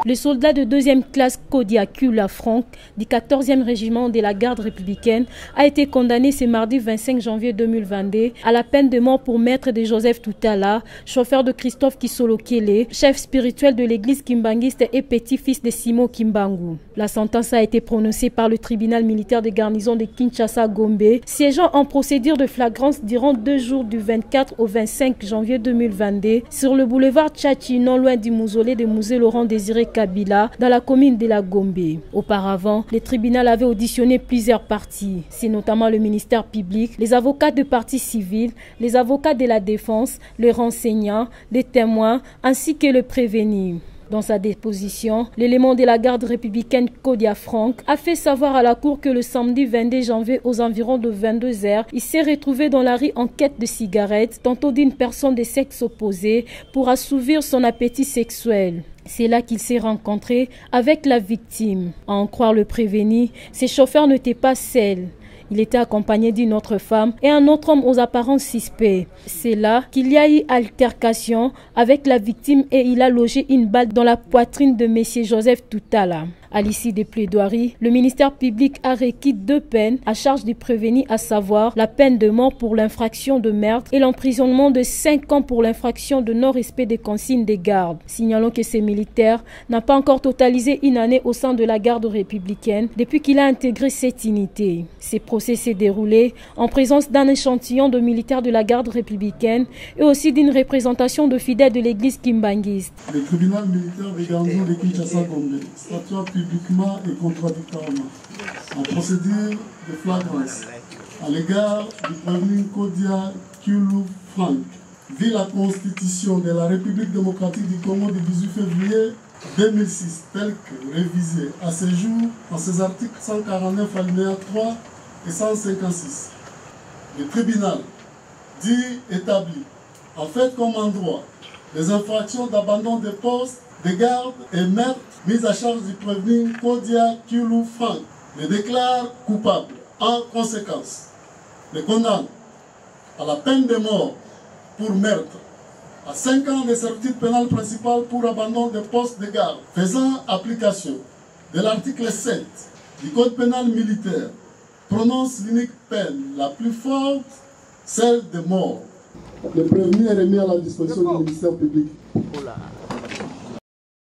Le soldat de 2e classe Kodia Kula Franck du 14e régiment de la garde républicaine a été condamné ce mardi 25 janvier 2022 à la peine de mort pour maître de Joseph Toutala, chauffeur de Christophe Kisolo Kele, chef spirituel de l'église kimbanguiste et petit-fils de Simon Kimbangu. La sentence a été prononcée par le tribunal militaire de garnison de Kinshasa-Gombe, siégeant en procédure de flagrance durant 2 jours du 24 au 25 janvier 2022 sur le boulevard Tchachi, non loin du mausolée de Musée Laurent Désiré Kabila, dans la commune de la Gombe. Auparavant, le tribunal avait auditionné plusieurs parties. C'est notamment le ministère public, les avocats de parties civiles, les avocats de la défense, les renseignants, les témoins, ainsi que le prévenu. Dans sa déposition, l'élément de la garde républicaine Kodia Franck a fait savoir à la cour que le samedi 22 janvier aux environs de 22 h, il s'est retrouvé dans la rue en quête de cigarettes, tantôt d'une personne de sexe opposé, pour assouvir son appétit sexuel. C'est là qu'il s'est rencontré avec la victime. À en croire le prévenu, ses chauffeurs n'étaient pas seuls. Il était accompagné d'une autre femme et un autre homme aux apparences suspects. C'est là qu'il y a eu altercation avec la victime et il a logé une balle dans la poitrine de M. Joseph Toutala. À l'issue des plaidoiries, le ministère public a requis 2 peines à charge du prévenu, à savoir la peine de mort pour l'infraction de meurtre et l'emprisonnement de 5 ans pour l'infraction de non-respect des consignes des gardes. Signalons que ce militaire n'a pas encore totalisé 1 année au sein de la garde républicaine depuis qu'il a intégré cette unité. Ce procès s'est déroulé en présence d'un échantillon de militaires de la garde républicaine et aussi d'une représentation de fidèles de l'église kimbanguiste. Le tribunal militaire de garnison de Kinshasa-Gombe statua publiquement et contradictoirement en procédure de flagrance à l'égard du prévenu Kodia Kulu Franck, vu la constitution de la République démocratique du Congo du 18 février 2006, telle que révisée à ce jour en ses articles 149 alinéa 3 et 156. Le tribunal dit établi, en fait comme en droit, les infractions d'abandon de poste, de garde et meurtre mises à charge du prévenu Kodia Kulu Franck, le déclare coupable. En conséquence, le condamne à la peine de mort pour meurtre, à 5 ans de servitude pénale principale pour abandon de poste de garde, faisant application de l'article 7 du Code pénal militaire, prononce l'unique peine la plus forte, celle de mort. Le prévenu est remis à la disposition du ministère public.